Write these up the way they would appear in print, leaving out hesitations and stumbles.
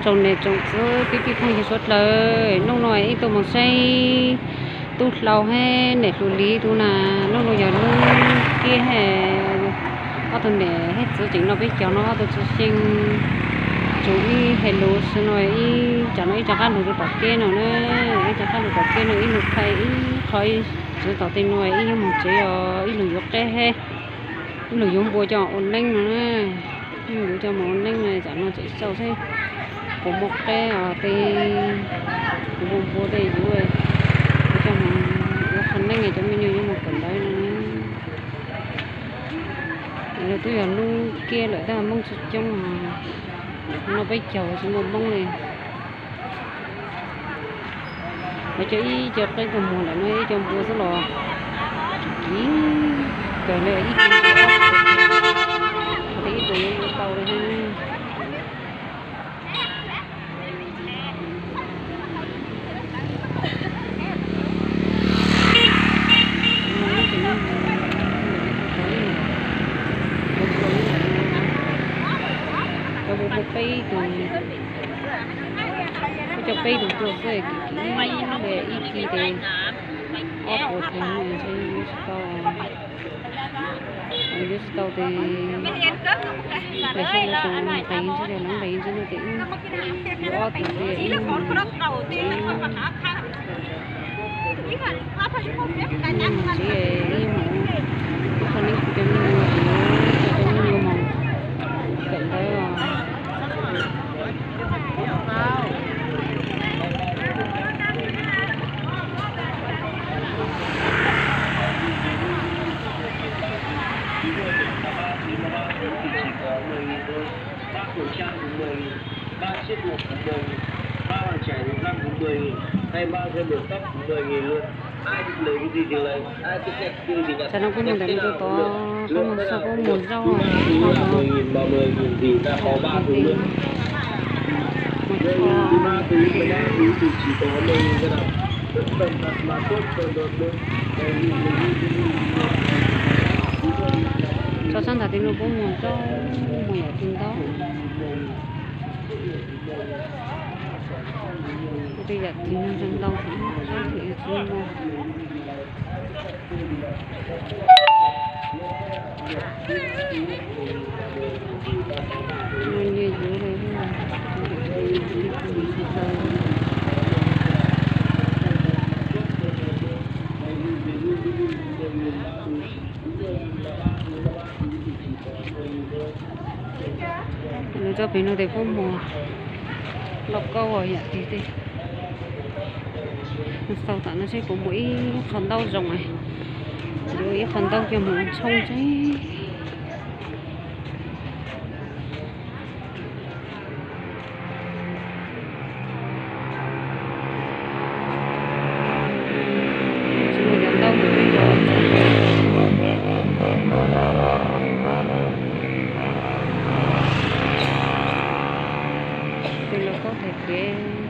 trồng này trồng cái không chỉ xuất lời nông nói tôi một xây tu lâu hay để xử lý tu là nông nói giờ nông kia hè ở tuần để hết sự chỉnh nó biết cho nó tôi sinh chú ý hệ lúa xin nói ý cho nó ý cho ăn được tọt kia nào nữa ý cho ăn được tọt kia nào ý được thay ý khỏi sự tọt tiền nói ý một chỉ ý lười dọc cái he ý lười dùng bùa cho ổn định nữa bùa cho mà ổn định này cho nó chỉ sâu thế của một cái thì bùa đây rồi cho mà ổn định này cho mình như một phần đấy nữa rồi tôi giờ luôn kia lại ta mong sụt trong nó bây giờ chỉ một bông này mà cho ý cho cái tầm mùa lại nó cho bùa số lò chỉ cái này ít thì tụi tàu đây bay từ cho bay từ chỗ cái về ít khi thì ốp một thì mình sẽ use tàu thì để xem là cùng tay sẽ để nắng bay cho nó tiện đó thì chỉ phần linh cho nhiều màu vậy đấy khẩu trang cũng 10.000, 3 chiếc hộp cũng 10.000, 3 bàn chải được 5 cũng 10.000, hay 3 dây buộc tóc cũng 10.000 luôn. Ai thích lấy cái gì thì lấy, ai thích nhặt cái gì nhặt. Sao nó cũng một đánh tôi to, không sao có một rau à? 10.000, 30.000 thì ta có 3 thứ luôn. Đây thì 3 thứ, 13 thứ thì chỉ có 10.000 cái nào. Rất tầm thật mà tốt tầm đợt luôn. Cho sang thả tiền nó cũng một rau, một nhỏ tiền đó. Bây giờ thì nó trong đâu thì không mua. Nó như dưới đây thôi. Nó cho mình nó để có mùa lọc câu rồi vậy thì sau đó nó sẽ có mỗi phần đau rồng này rồi phần đau kia một sâu chứ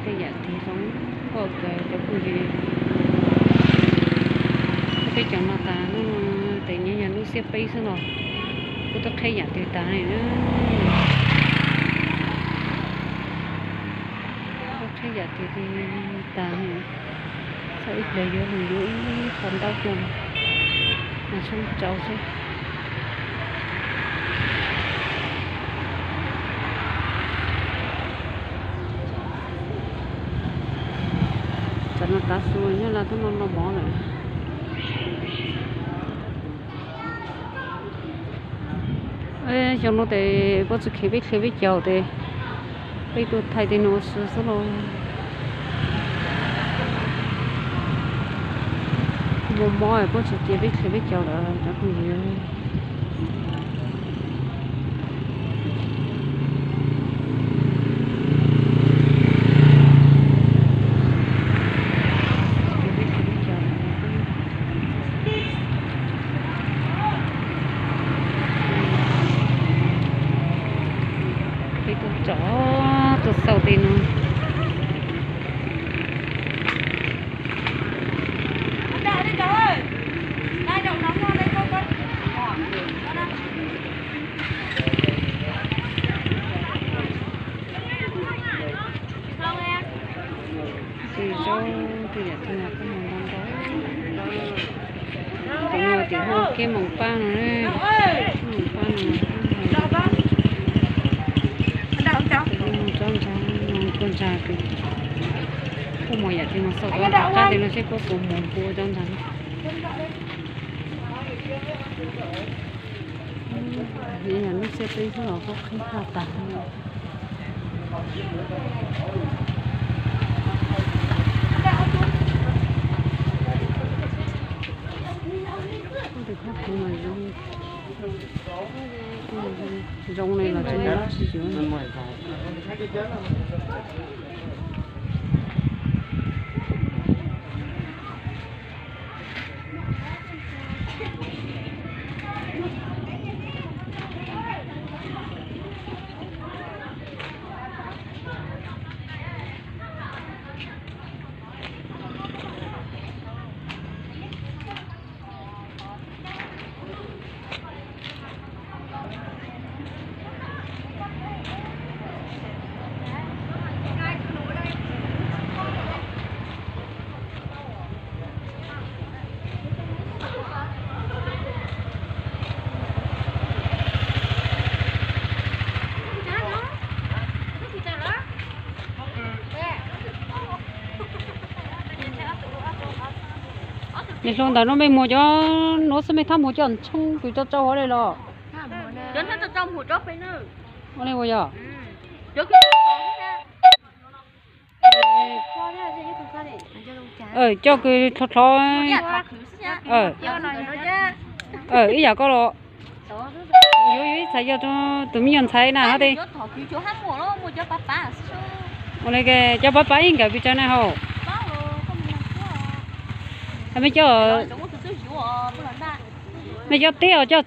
cái dạng thì sống ok cho cô gì cái chẳng là ta nó tự nhiên nhà nước xếp bay xong rồi cô ta khai dạng thì ta này nó khai dạng thì ta này sao ít đầy vô mình dưới phần đau chùm mà xong cháu chứ nó ta xuôi như là nó bỏ rồi ê cho nó để có sự khi biết giàu thì bây tôi thay thì nó số rồi một mỏi có sự chỉ biết giàu đó chắc không gì chó từ sau tin đó thì giờ thì là cái món đó tụi người thì hoa cái món pa nữa đấy món pa nữa món con trà cái cô mồi giờ thì mà sau đó ra thì nó sẽ có cổ mồi cua trong đó bây giờ nó sẽ tới cái có khí cao tàn rong này là trên đó chỉ chứa nên xong đó nó mới mua cho nó sẽ mới tham mua cho chung tụi cho ở đây lo đến nó trong một chốc đấy nữa ở đây mua giờ trước cái cho cái thọt thọ ý giờ có lo yếu xài cho tụi mình xài nè hả đi ở đây cái cho bắp bánh cái bên này hả mấy cho tê cho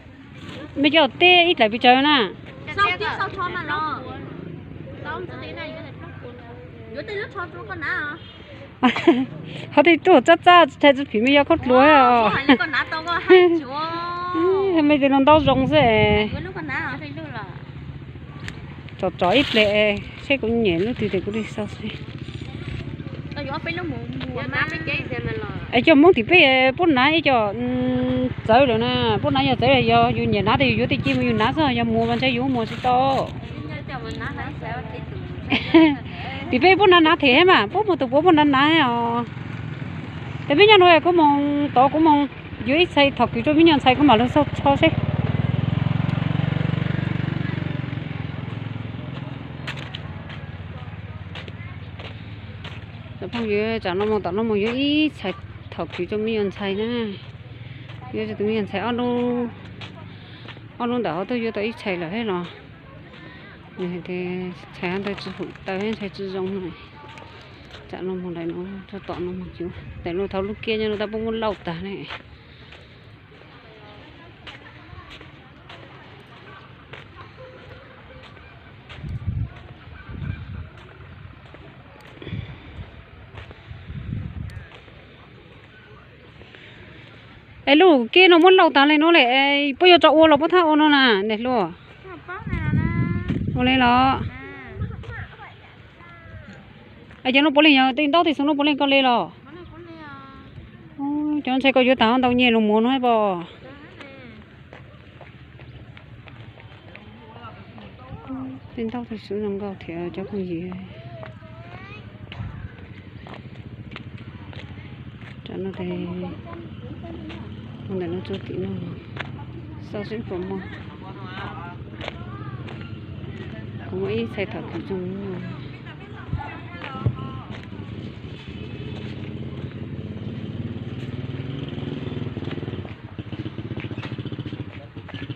mấy cho tê ít lại bị chơi nè sau cho mà lo sau tự thế này có thể lúc cho con nào họ thì tôi chắc chắc thấy chụp phim mấy con lúa à con nào to có hai chúa mấy cái nó đau rong thế lúc con nào thấy luôn là cho ít lệ xe cũng nhẹ lúc thì cũng đi sao xe ấy cho muốn thì bây bốn nãy cho tới rồi nè bốn nãy giờ tới rồi do nhiều nãy thì vô thì chim nhiều nãy rồi giờ mua bên trái vô mua sẽ to thì bây bốn nãy thế mà bốn một tụ bốn nãy à thì bây giờ nói có mong to có mong dưới xây thật kiểu cho bây giờ xây có mà nó sao cho xe phong dưới chả nó mong tao nó mong dưới xài thật thì cho mình xài nè dưới cho tụi mình xài ăn luôn đỡ tôi dưới tới xài là hết rồi này thì xài ăn tôi chỉ phụ tao hết xài chỉ rong này chả nó mong này nó cho toàn nó mong chứ tại nó tháo lúc kia nhưng nó ta không muốn lâu ta này ấy lu kia nó muốn lâu ta lên nó lại bây giờ cho ô là bắt thao nó nè này luôn ô lên lo ấy cho nó bố lên nhờ tin đâu thì xuống nó bố lên con lên lo cho nó sẽ có dưới tao tao nhẹ nó muốn nói bò tin đâu thì xuống trong cầu thì cho con gì cho nó thì con này nó chưa kỹ nó sau sinh phẩm mà không có ít xài thật thì chung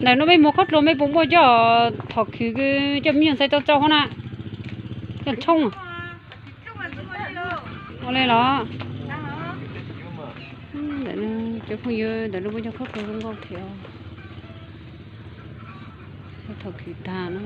này nó mới mua khóc rồi mới bụng bao giờ thật thì cái cho miếng xài cho họ nè chân冲ở đây đó để nó cho không dơ để nó bây giờ khóc rồi không có thiếu thật thì thà nó